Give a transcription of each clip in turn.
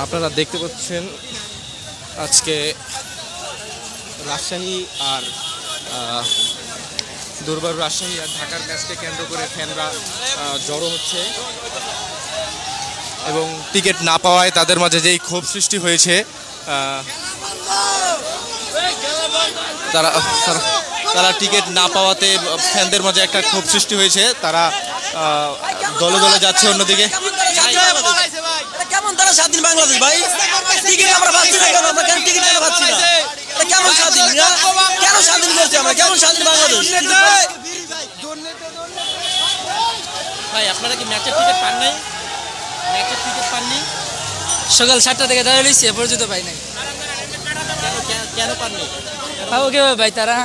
আপনারা দেখতে পাচ্ছেন আজকে রাজশাহী আর দুর্বার রাজশাহী আর ঢাকার ম্যাচকে কেন্দ্র করে ফ্যানরা জড়ো হচ্ছে এবং টিকিট না পাওয়ায় তাদের মাঝে যেই ক্ষোভ সৃষ্টি হয়েছে তারা টিকিট না পাওয়াতে ফ্যানদের মাঝে একটা ক্ষোভ সৃষ্টি হয়েছে। তারা দলে দলে যাচ্ছে অন্যদিকে। কেমন তারা স্বাধীন বাংলাদেশ ভাই? টিকিট আমরা পাচ্ছি না কেন? আমরা কেন টিকিট কেন পাচ্ছি না? কেমন স্বাধীন? কেন স্বাধীন করছি আমরা? কেমন স্বাধীন বাংলাদেশ? ভাই আপনারা কি ম্যাচের টিকিট পান নাই? ম্যাচের টিকিট পাননি? সকাল 7টা থেকে দাঁড়িয়ে রয়েছি, এ পর্যন্ত পাই নাই। কেন পাননি? ওকে ভাই, তারা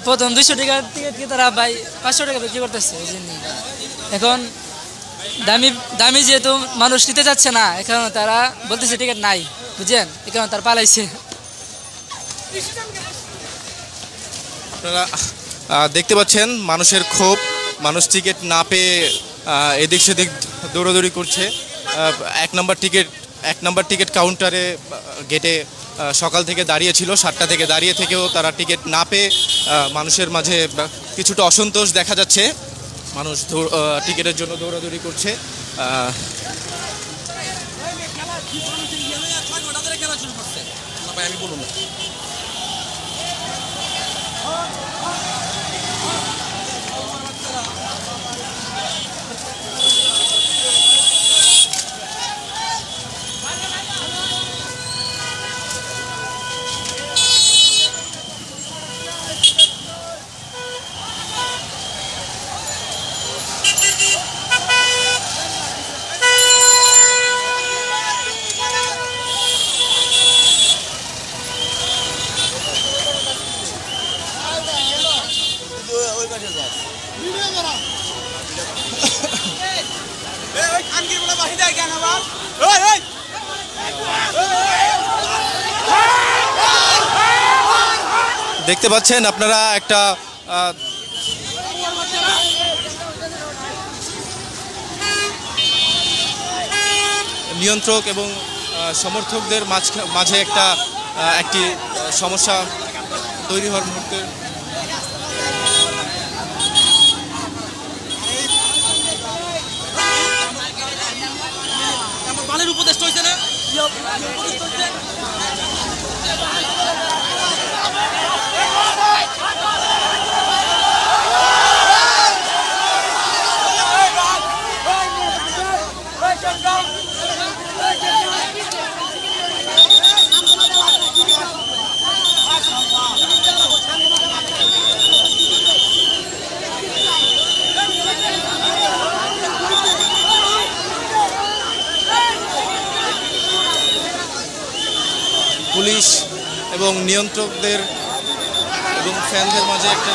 প্রথম 200 টাকার টিকিটকে তারা ভাই 500 টাকা বিক্রি করতেছে। এই জন্য এখন দামি যেহেতু মানুষ নিতে যাচ্ছে না, এখন তারা বলতেছে টিকিট নাই, বুঝছেন? এখন তারা পালাইছে। আপনারা দেখতে পাচ্ছেন মানুষের ক্ষোভ, মানুষ টিকিট না পেয়ে এদিক সেদিক দৌড়াদৌড়ি করছে। 1 নম্বর টিকিট কাউন্টারে গেটে সকাল থেকে দাঁড়িয়ে ছিল, 7টা থেকে দাঁড়িয়ে থেকেও তারা টিকিট না পেয়ে মানুষের মাঝে কিছুটা অসন্তোষ দেখা যাচ্ছে। মানুষ টিকিটের জন্য দৌড়াদৌড়ি করছে। আমি বলুন দেখতে পাচ্ছেন আপনারা একটা নিয়ন্ত্রক এবং সমর্থকদের মাঝে একটি সমস্যা তৈরি হওয়ার মুহূর্তে উপদেষ্টা হয়েছে না? পুলিশ এবং নিয়ন্ত্রকদের এবং ফ্যানদের মাঝে একটা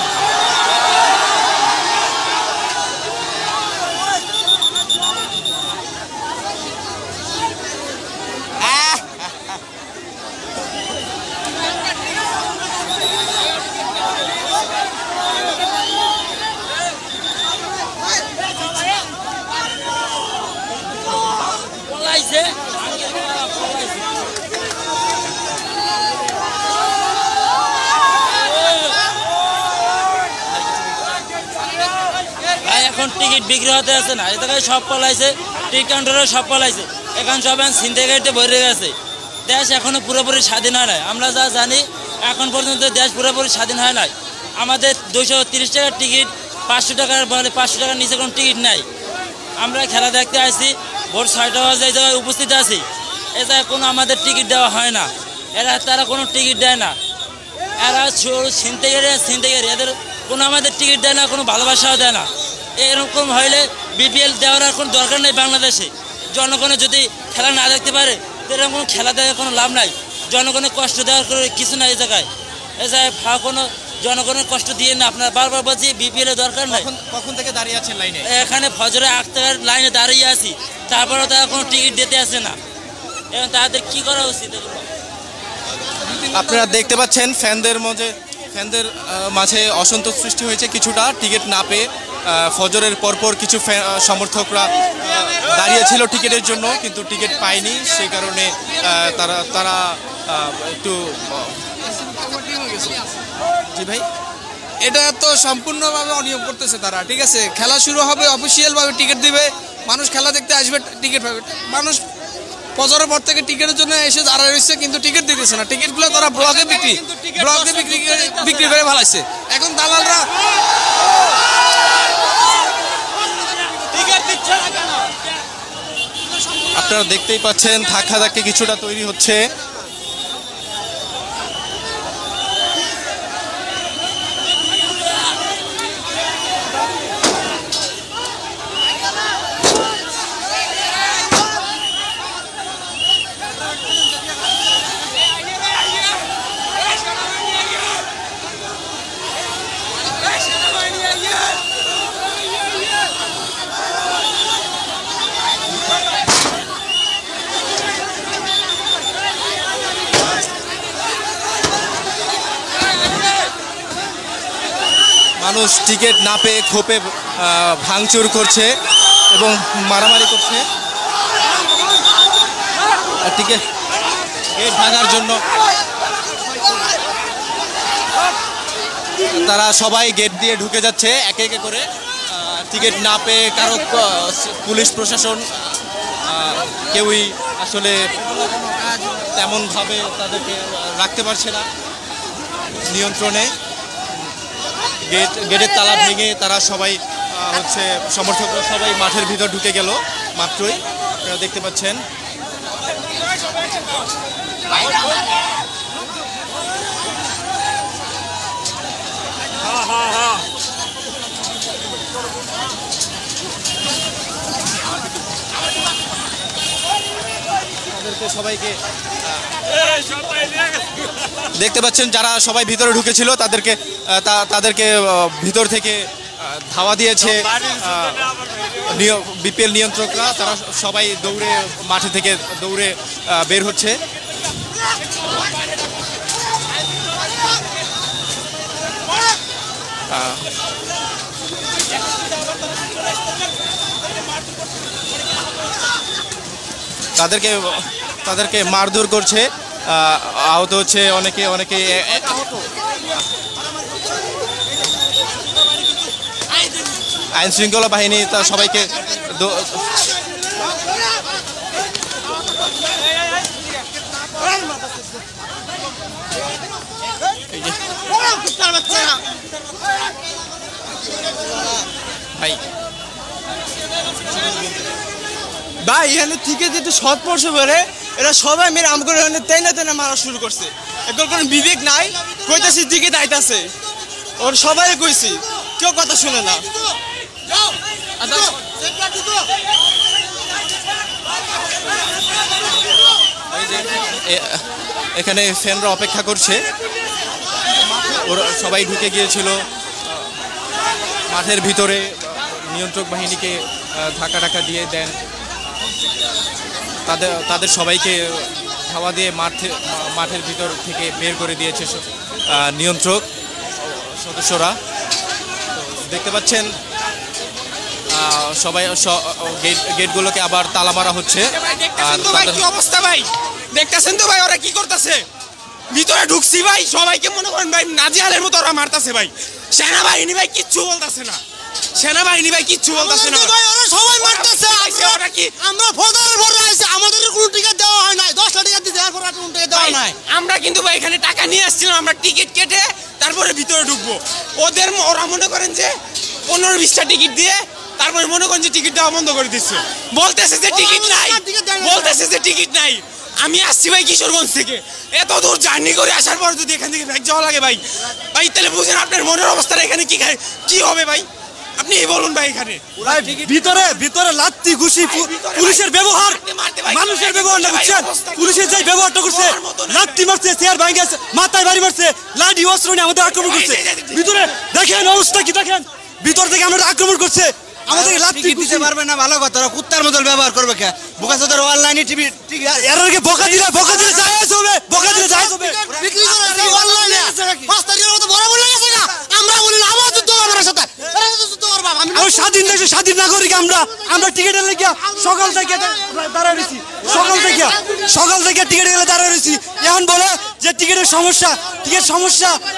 এখন টিকিট বিক্রি হতে আছে না, এ জায়গায় সব পলাইছে, টিকিট কাউন্টারে সব পলাইছে, এখন সব ছিনতাইকারীতে ভরে গেছে। দেশ এখনো পুরোপুরি স্বাধীন হয় নাই। আমরা যা জানি এখন পর্যন্ত দেশ পুরোপুরি স্বাধীন হয় নাই। আমাদের 230 টাকার টিকিট 500 টাকার বলে 500 টাকার নিচে কোনো টিকিট নাই। আমরা খেলা দেখতে আসছি, ভোর 6টা বাজে এই জায়গায় উপস্থিত আছি, এ জায়গায় কোনো আমাদের টিকিট দেওয়া হয় না। তারা কোনো টিকিট দেয় না। এরা ছিনতাইকারী, এদের কোনো আমাদের টিকিট দেয় না, কোনো ভালোবাসাও দেয় না। এরকম হইলে বিপিএল দেওয়ার আর কোনো দরকার নেই। বাংলাদেশে জনগণের যদি খেলা না দেখতে পারে, এরকম কোনো খেলা দেওয়ার কোনো লাভ নাই। জনগণের কষ্ট দেওয়ার কিছু নাই। এই জায়গায় কোনো জনগণের কষ্ট দিয়ে না। আপনার বারবার বলছি বিপিএল এর দরকার নাই। কখন থেকে দাঁড়িয়ে আছেন লাইনে? এখানে ফজরে 8 টাকার লাইনে দাঁড়িয়ে আছি, তারপরেও তারা কোনো টিকিট দিতে আসে না। এবং তাদের কি করা উচিত? আপনারা দেখতে পাচ্ছেন ফ্যানদের মাঝে অসন্তোষ সৃষ্টি হয়েছে কিছুটা টিকিট না পেয়ে। ফজরের পরপর কিছু সমর্থকরা দাঁড়িয়েছিল টিকিটের জন্য, কিন্তু টিকিট পায়নি, সেই কারণে তারা একটু জি ভাই এটা তো সম্পূর্ণভাবে অনিয়ম করতেছে তারা। ঠিক আছে, খেলা শুরু হবে, অফিসিয়ালভাবে টিকিট দিবে, মানুষ খেলা দেখতে আসবে, টিকিট পাবে। মানুষ ফজরের পর থেকে টিকিটের জন্য এসে দাঁড়ায় রয়েছে, কিন্তু টিকিট দিতেছে না। টিকিটগুলো তারা ব্লকে বিক্রি করে ভালাইছে। এখন দালালরা আপনারা দেখতেই পাচ্ছেন ধাক্কাধাক্কি কিছুটা তৈরি হচ্ছে। মানুষ টিকিট না পেয়ে ক্ষোভে ভাঙচুর করছে এবং মারামারি করছে। টিকিট গেট ভাঙার জন্য তারা সবাই গেট দিয়ে ঢুকে যাচ্ছে একে একে করে। টিকিট না পেয়ে কারো পুলিশ প্রশাসন কেউই আসলে তেমনভাবে তাদেরকে রাখতে পারছে না নিয়ন্ত্রণে। গেটের তালা ভেঙে তারা সবাই সমর্থকরা সবাই মাঠের ভিতর ঢুকে গেল মাত্রই, আপনারা দেখতে পাচ্ছেন। সবাইকে দেখতে পাচ্ছেন, যারা সবাই ভিতরে ঢুকেছিল তাদেরকে ভিতর থেকে ধাওয়া দিয়েছে বিপিএল নিয়ন্ত্রকরা। তারা সবাই দৌড়ে মাঠে থেকে দৌড়ে বের হচ্ছে। তাদেরকে মারধর করছে, আহত হচ্ছে অনেকে। আইন শৃঙ্খলা বাহিনী তা সবাইকে ভাই এখানে থেকে যেহেতু সৎ পর্ষ করে এরা সবাই মেরে আম করে তেনা মারা শুরু করছে। এগুলোর কোনো বিবেক নাই, কইতাছি দিকে দাইতাছে, ওর সবাই কইছি, কেউ কথা শুনে না। এখানে ফ্যানরা অপেক্ষা করছে, ওরা সবাই ঢুকে গিয়েছিল মাঠের ভিতরে। নিয়ন্ত্রক বাহিনীকে ধাক্কা দিয়ে দেন, তাদের সবাইকে ধাওয়া দিয়ে মাঠের ভিতর থেকে বের করে দিয়েছে নিয়ন্ত্রক সদস্যরা। দেখতে পাচ্ছেন সবাই গেটগুলোকে আবার তালা মারা হচ্ছে। আর কি অবস্থা ভাই দেখতেছেন তো ভাই, ওরা কি করতেছে? ভিতরে ঢুকছি ভাই, সবাইকে মনে করেন ভাই নাজিহালের মতো ওরা মারতেছে ভাই। সেনাবাহিনী ভাই কিচ্ছু বলতেছে না, সবাই মারতেছে। আমরা ফজরের পরে আইছি, আমাদের কোনো টিকিট দেওয়া হয় নাই, 10 টাকা দিতে এরপর কোনো টিকিট দেওয়া নাই। আমরা কিন্তু ভাই এখানে টাকা নিয়ে আসছিলাম, আমরা টিকিট কেটে তারপরে ভিতরে ঢুকবো। ওরা মনে করেন যে 15-20টা টিকিট দিয়ে তারপরে মনে করেন যে টিকিট দেওয়া বন্ধ করে দিচ্ছে, বলতেছে যে টিকিট নাই। আমি আসছি ভাই কিশোরগঞ্জ থেকে, এত দূর জার্নি করে আসার পর যদি এখান থেকে ব্যাগ যাওয়া লাগে ভাই তাহলে বুঝেন আপনার মনের অবস্থাটা এখানে কি হবে ভাই, আপনি বলুন ভাই। এখানে ভিতরে লাত্তি ঘুষি, পুলিশের ব্যবহার, মানুষের ব্যবহার না, বুঝছেন? পুলিশের যে ব্যবহারটা করছে, লাত্তি মারছে, চেয়ার ভাঙছে, মাথায় বাড়ি মারছে, লাঠি অস্ত্র নিয়ে আমাদের আক্রমণ করছে। ভিতরে দেখেন অবস্থা কি, দেখেন ভিতর থেকে আমাদের আক্রমণ করছে, আমাদেরকে লাত্তি দিতে পারবে না। ভালো কথা, কুত্তার মতো ব্যবহার করবে কে? বোকা চোদার অনলাইনে টিভি এরকে বোকা দিলে জায়েজ হবে, বিক্রি করে অনলাইনে 5 তারিখের মতো বড় বলে গেছে না। আমরা বলি না আমার যুদ্ধ আমার সাথে, এরা যুদ্ধ আমরা স্বাধীন দেশে স্বাধীন নাগরিক, আমরা টিকিটের লেগে সকাল থেকে দাঁড়ায় রয়েছি, সকাল থেকে টিকিট গেলে দাঁড়ায় রয়েছি। এখন বলে যে টিকিটের সমস্যা,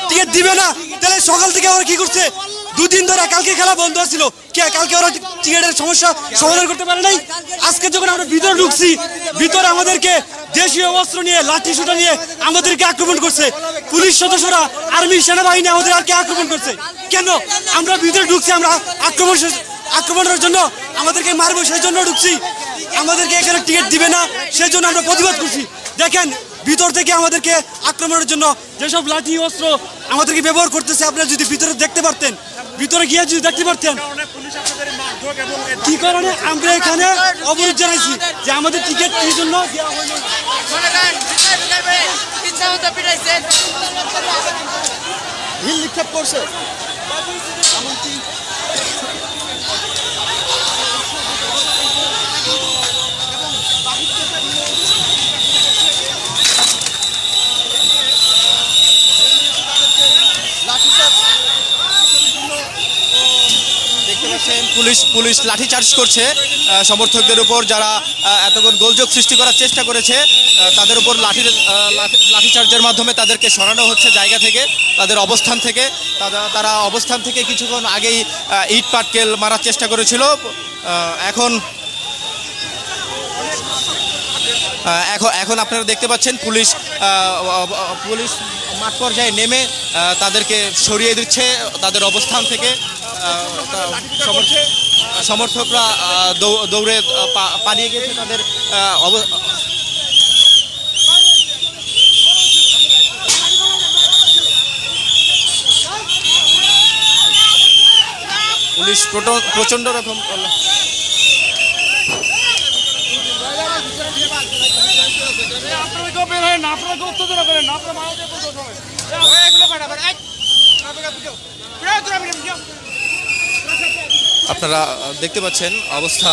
টিকিট দিবে না। তাহলে সকাল থেকে ওরা কি করছে? 2 দিন ধরে, কালকে খেলা বন্ধ ছিল, কালকে ওরা টিকিটের সমস্যা সমাধান করতে পারে নাই। আজকে যখন আমরা ভিতরে ঢুকছি, ভিতরে আমাদেরকে দেশীয় অস্ত্র নিয়ে, লাঠি সোটা নিয়ে আমাদেরকে আক্রমণ করছে। পুলিশ সদস্যরা, আর্মি, সেনাবাহিনী আমাদেরকে আক্রমণ করছে। কেন? আমরা ভিতরে ঢুকছি, আমরা আক্রমণের জন্য, আমাদেরকে মারবো সেই জন্য ঢুকছি। আমাদেরকে এখানে টিকিট দিবে না, সেই জন্য আমরা প্রতিবাদ করছি। দেখেন, ভিতর থেকে আমাদেরকে আক্রমণের জন্য যেসব লাঠি অস্ত্র আমাদেরকে ব্যবহার করতেছে, আপনারা যদি ভিতরে দেখতে পারতেন, ভিতরে গিয়ে যদি দেখতে পারতেন কি কারণে আমরা এখানে অবরোধ জানাইছি যে আমাদের টিকিট কি জন্য দেওয়া হলো না। ঢিল নিক্ষেপ করছে। পুলিশ লাঠিচার্জ করছে সমর্থকদের উপর, যারা এতক্ষণ গোলযোগ সৃষ্টি করার চেষ্টা করেছে তাদের উপর লাঠিচার্জের মাধ্যমে তাদেরকে সরানো হচ্ছে জায়গা থেকে, তাদের অবস্থান থেকে। তারা অবস্থান থেকে কিছুক্ষণ আগেই ইট পাটকেল মারার চেষ্টা করেছিল। এখন আপনারা দেখতে পাচ্ছেন পুলিশ মাঠ পর্যায়ে নেমে তাদেরকে সরিয়ে দিচ্ছে তাদের অবস্থান থেকে। সমর্থকরা দৌড়ে পালিয়ে গেছে তাদের পুলিশ প্রচন্ড রকম আপনারা দেখতে পাচ্ছেন অবস্থা।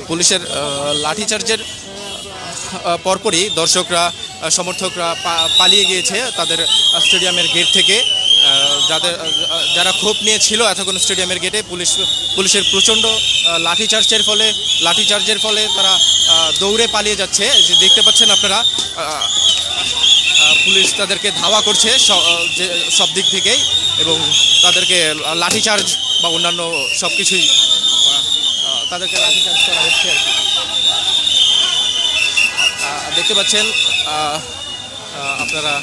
পুলিশের লাঠিচার্জের পরপরই দর্শকরা, সমর্থকরা পালিয়ে গিয়েছে তাদের স্টেডিয়ামের গেট থেকে। যারা ক্ষোভ নিয়ে ছিল এতক্ষণ স্টেডিয়ামের গেটে, পুলিশের প্রচণ্ড লাঠিচার্জের ফলে তারা দৌড়ে পালিয়ে যাচ্ছে। দেখতে পাচ্ছেন আপনারা, পুলিশ তাদেরকে ধাওয়া করছে সব দিক থেকেই, এবং তাদেরকে লাঠিচার্জ বা অন্যান্য সব কিছুই তাদেরকে লাঠিচার্জ করা হচ্ছে আর কি। দেখতে পাচ্ছেন আপনারা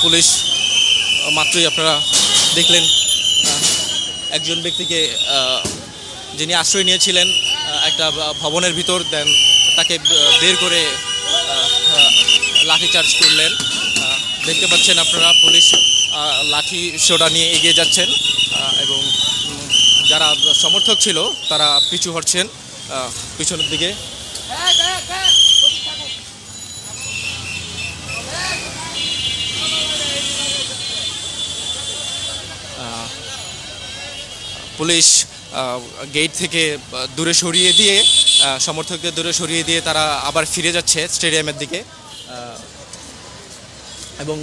পুলিশ মাত্রই আপনারা দেখলেন একজন ব্যক্তিকে, যিনি আশ্রয় নিয়েছিলেন একটা ভবনের ভিতর, দেন তাকে বের করে লাঠিচার্জ করলেন। দেখতে পাচ্ছেন আপনারা পুলিশ লাঠি সোটা নিয়ে এগিয়ে যাচ্ছেন, এবং যারা সমর্থক ছিল তারা পিছু হটছেন পিছনের দিকে। পুলিশ গেট থেকে দূরে সরিয়ে দিয়ে, সমর্থকদের দূরে সরিয়ে দিয়ে তারা আবার ফিরে যাচ্ছে স্টেডিয়ামের দিকে। এবং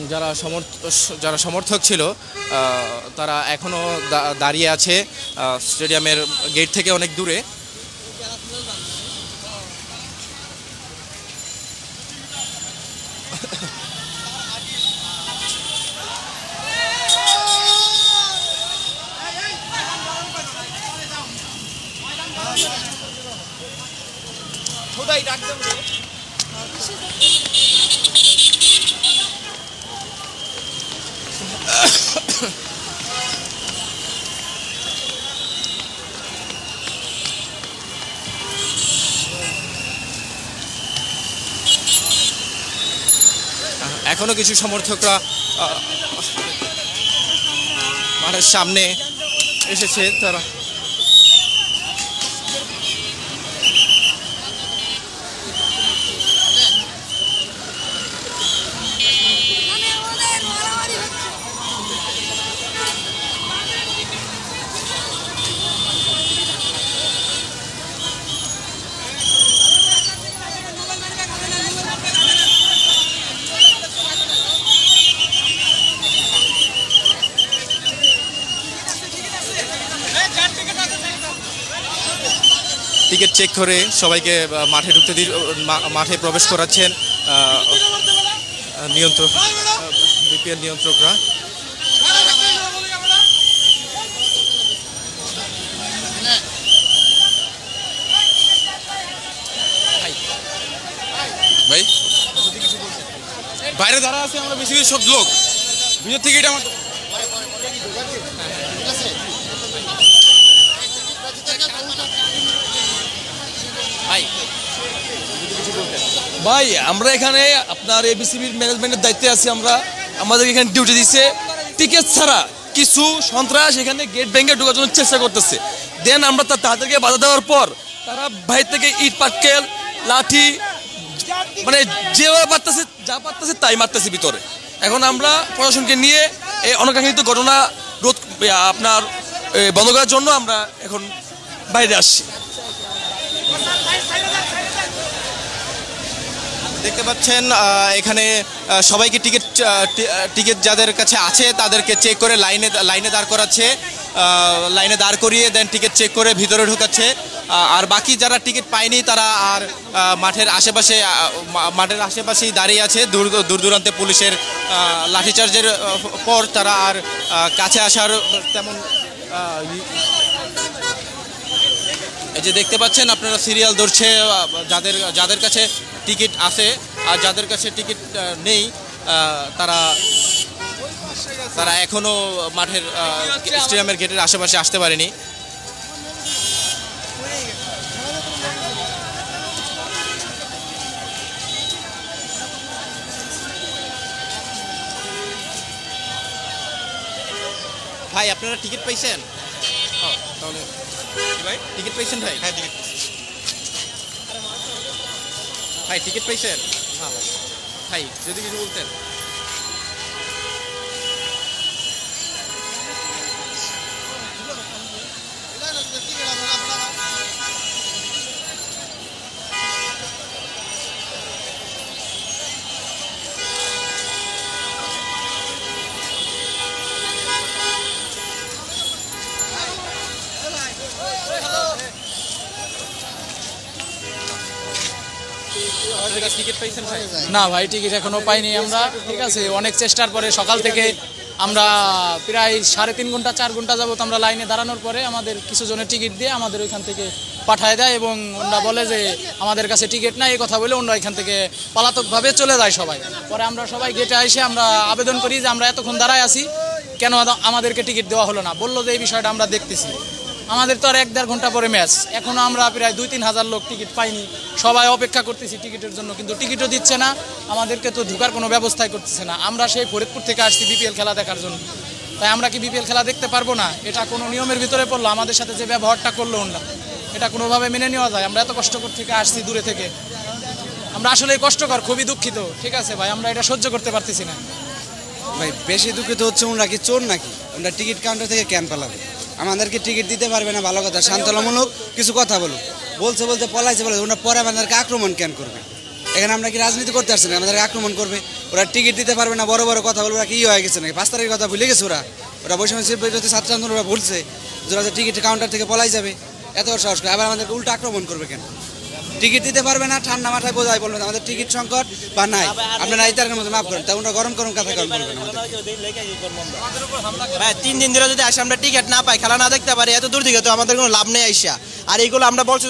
যারা সমর্থক ছিল তারা এখনও দাঁড়িয়ে আছে স্টেডিয়ামের গেট থেকে অনেক দূরে। এখনো কিছু সমর্থকরা মাঠের সামনে এসেছে তারা। টিকিট চেক করে সবাইকে মাঠে ঢুকতে মাঠে প্রবেশ করাচ্ছেন নিয়ন্ত্রক, বিপিএল নিয়ন্ত্রকরা। ভাই বাইরে দাঁড়া আছে আমরা বেশি সব লোক ভিতর থেকে এটা আমার ভাই আমরা এখানে আপনার এবিসিবির ম্যানেজমেন্টের দায়িত্বে আছি। আমাদের এখানে ডিউটি দিচ্ছে, টিকিট ছাড়া কিছু সন্ত্রাস এখানে গেট ভেঙে ঢোকার জন্য চেষ্টা করতেছে। দেন আমরা তাদেরকে বাধা দেওয়ার পর তারা বাইরে থেকে ইট পাটকেল লাঠি মানে যেভাবে পারতেছে যা পারতেছে তাই মারতেছে ভিতরে। এখন আমরা প্রশাসনকে নিয়ে এই অনাকাঙ্ক্ষিত ঘটনা রোধ আপনার বন্ধ করার জন্য আমরা এখন বাইরে আসছি। দেখতে পাচ্ছেন এখানে সবাইকে টিকিট যাদের কাছে আছে তাদেরকে চেক করে লাইনে দাঁড় করাচ্ছে, লাইনে দাঁড় করিয়ে দেন টিকিট চেক করে ভিতরে ঢোকাচ্ছে। আর বাকি যারা টিকিট পায়নি তারা আর মাঠের আশেপাশেই দাঁড়িয়ে আছে। দূর দূরান্তে পুলিশের লাঠিচার্জের পর তারা আর কাছে আসার তেমন এই যে দেখতে পাচ্ছেন আপনারা সিরিয়াল ধরছে যাদের কাছে টিকিট আছে, আর যাদের কাছে টিকিট নেই তারা এখনো মাঠের স্টেডিয়ামের গেটের আশেপাশে আসতে পারেনি। ভাই আপনারা টিকিট পাইছেন? তাহলে ভাই টিকিট পাইছেন ভাই? হ্যাঁ টিকিট ভাই টিকিট পাইছেন? হ্যাঁ ভাই যদি কিছু বলতেন। টিকিট পাইছেন ভাই? না ভাই টিকিট এখনো পাইনি আমরা। ঠিক আছে, অনেক চেষ্টার পরে সকাল থেকে আমরা প্রায় 3.5 ঘন্টা 4 ঘন্টা যাবত আমরা লাইনে দাঁড়ানোর পরে আমাদের কিছু জনের টিকিট দিয়ে আমাদের ওইখান থেকে পাঠায় দেয় এবং ওনারা বলে যে আমাদের কাছে টিকিট নাই, এই কথা বলে ওনারা এখান থেকে পলাতকভাবে চলে যায় সবাই। পরে আমরা সবাই গেটে এসে আমরা আবেদন করি যে আমরা এতক্ষণ দাঁড়ায় আছি, কেন আমাদেরকে টিকিট দেওয়া হলো না? বললো যে এই বিষয়টা আমরা দেখতেছি। আমাদের তো আর 1-1.5 ঘন্টা পরে ম্যাচ, এখনও আমরা প্রায় 2-3 হাজার লোক টিকিট পাইনি, সবাই অপেক্ষা করতেছি টিকিটের জন্য, কিন্তু টিকিটও দিচ্ছে না, আমাদেরকে তো ঢোকার কোনো ব্যবস্থাই করতেছে না। আমরা সেই ফরিদপুর থেকে আসছি বিপিএল খেলা দেখার জন্য, তাই আমরা কি বিপিএল খেলা দেখতে পারবো না? এটা কোনো নিয়মের ভিতরে পড়লো? আমাদের সাথে যে ব্যবহারটা করলো ওনারা, এটা কোনোভাবে মেনে নেওয়া যায়? আমরা এত কষ্ট থেকে আসছি দূরে থেকে, আমরা আসলে কষ্টকর, খুবই দুঃখিত। ঠিক আছে ভাই, আমরা এটা সহ্য করতে পারতেছি না ভাই। বেশি দুঃখিত হচ্ছে ওনারা কি চোর নাকি? আমরা টিকিট কাউন্টার থেকে ক্যাম্প পালাবে, আমাদেরকে টিকিট দিতে পারবে না, ভালো কথা, শান্তনামূলক কিছু কথা বলুক, বলতে পলাইছে ওরা পরে আমাদেরকে আক্রমণ কেন করবে? এখানে আমরা কি রাজনীতি করতে আসছি না? আমাদেরকে আক্রমণ করবে? ওরা টিকিট দিতে পারবে না, বড় বড় কথা বলবে। ওরা কি হয়ে গেছে নাকি? 5 তারিখের কথা ভুলে গেছে ওরা বৈষম্য বিরোধী ছাত্র আন্দোলন ওরা বলছে যে ওরা টিকিট কাউন্টার থেকে পলাই যাবে, এত সাহস করে আবার আমাদেরকে উল্টো আক্রমণ করবে কেন? টিকিট দিতে পারবে না, ঠান্ডা মাথায় বোঝাই বলবেন আমাদের টিকিট সংকট বা নাই, আপনারা এই তারিখের মধ্যে মাফ করেন, তা ওরা গরম কথা কেন বলবেন? হ্যাঁ, 3 দিন ধরে যদি আসে আমরা টিকিট না পাই, খেলা না দেখতে পারি, এত দূর থেকে তো আমাদের কোনো লাভ নেই আইসা। আর এইগুলো আমরা বলছি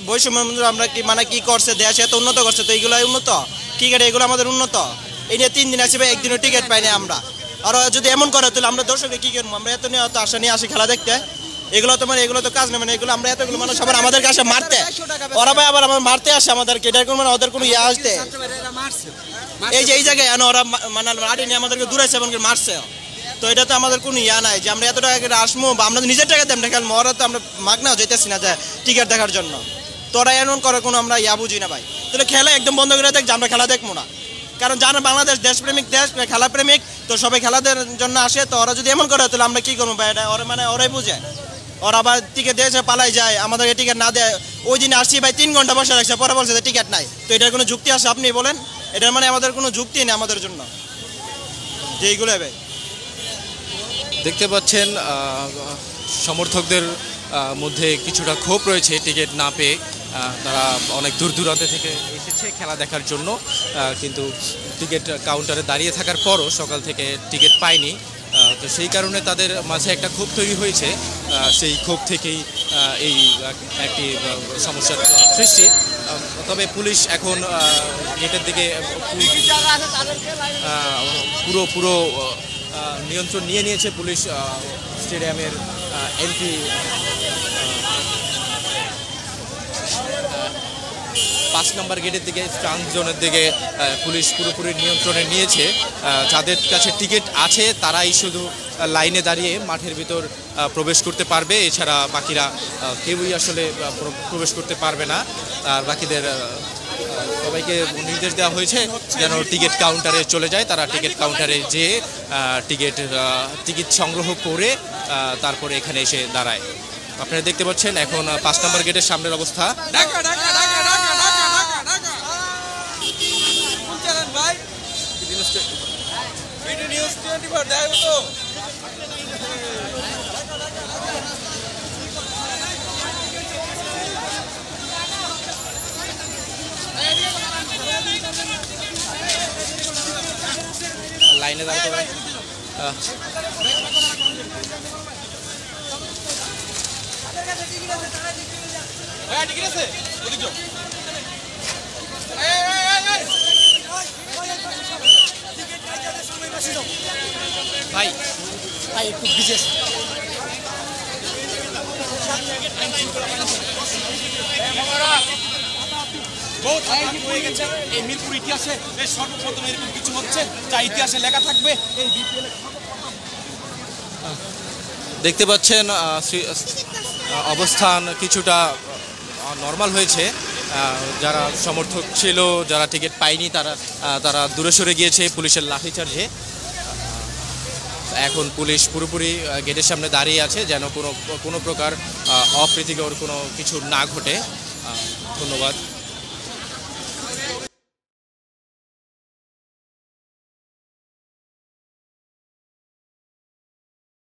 বৈষম্য আমরা কি মানে কি করছে, দেশ এত উন্নত করছে, তো এইগুলো উন্নত ক্রিকেট, এগুলো আমাদের উন্নত। এই নিয়ে 3 দিন আসে ভাই, একদিনও টিকিট পাই না আমরা। আর যদি এমন করে তাহলে আমরা দর্শককে কি করবো? আমরা এত নিয়ে আশা নিয়ে আসি খেলা দেখতে, এগুলো তো কাজ না, মানে এগুলো আমরা এতগুলো মানুষ আবার আমাদের কাছে মারতে, ওরা ভাই আবার আমার মারতে আসে আমাদেরকে, এটার কোনো মানে ওদের কোনো ইয়ে আসতে এই যে এই জায়গায় ওরা মানে লাঠি নিয়ে আমাদেরকে দূরাইছে এবং মারছে। তো এটা তো আমাদের কোনো ইয়া নাই যে আমরা এত টাকা করে আসবো বা আমরা নিজের টাকা দেন খেলবো, ওরা তো আমরা মাগনাও যেতেছি না যে টিকিট দেখার জন্য। তো ওরা এমন করে কোনো আমরা ইয়া বুঝি না ভাই। তাহলে খেলা একদম বন্ধ করে দেখ যে আমরা খেলা দেখবো না, কারণ জানা বাংলাদেশ দেশপ্রেমিক দেশ, খেলা প্রেমিক, তো সবাই খেলাদের জন্য আসে। তো ওরা যদি এমন করে তাহলে আমরা কি করবো ভাই? এটা ওরা মানে ওরাই বুঝে, ওরা আবার টিকিট দিয়েছে পালাই যায়, আমাদেরকে টিকিট না দেয়। ওই দিন আসছি ভাই 3 ঘন্টা বসে রাখছে, পরে বলছে যে টিকিট নাই। তো এটার কোনো যুক্তি আছে আপনি বলেন? এটার মানে আমাদের কোনো যুক্তি নেই আমাদের জন্য যে এইগুলো ভাই। দেখতে পাচ্ছেন সমর্থকদের মধ্যে কিছুটা ক্ষোভ রয়েছে টিকিট না পেয়ে। তারা অনেক দূর দূরান্ত থেকে এসেছে খেলা দেখার জন্য, কিন্তু টিকিট কাউন্টারে দাঁড়িয়ে থাকার পরও সকাল থেকে টিকিট পায়নি। তো সেই কারণে তাদের মাঝে একটা ক্ষোভ তৈরি হয়েছে। সেই ক্ষোভ থেকেই এই একটি সমস্যার সৃষ্টি। তবে পুলিশ এখন গেটের দিকে পুরো নিয়ন্ত্রণ নিয়ে নিয়েছে। পুলিশ স্টেডিয়ামের এন্ট্রি 5 নম্বর গেটের দিকে, স্ট্রাঙ্ক জোনের দিকে পুলিশ পুরোপুরি নিয়ন্ত্রণে নিয়েছে। যাদের কাছে টিকিট আছে তারাই শুধু লাইনে দাঁড়িয়ে মাঠের ভিতর প্রবেশ করতে পারবে, এছাড়া বাকিরা কেউই আসলে প্রবেশ করতে পারবে না। আর বাকিদের সবাইকে নির্দেশ দেওয়া হয়েছে যেন টিকিট কাউন্টারে চলে যায়। তারা টিকিট কাউন্টারে যেয়ে টিকিট সংগ্রহ করে তারপরে এখানে এসে দাঁড়ায়। আপনারা দেখতে পাচ্ছেন এখন 5 নম্বর গেটের সামনের অবস্থা। লাইনে দাঁড়াতে হবে। ভাই ভাই একটু বিশেষ এই মিরপুর ইতিহাসে সর্বপ্রথম এরকম কিছু হচ্ছে যা ইতিহাসে লেখা থাকবে। এই দেখতে পাচ্ছেন অবস্থান কিছুটা নর্মাল হয়েছে। যারা সমর্থক ছিল, যারা টিকিট পায়নি, তারা দূরে সরে গিয়েছে পুলিশের লাঠিচার্জে। এখন পুলিশ পুরোপুরি গেটের সামনে দাঁড়িয়ে আছে যেন কোনো প্রকার অপ্রীতিকর কোনো কিছু না ঘটে। ধন্যবাদ।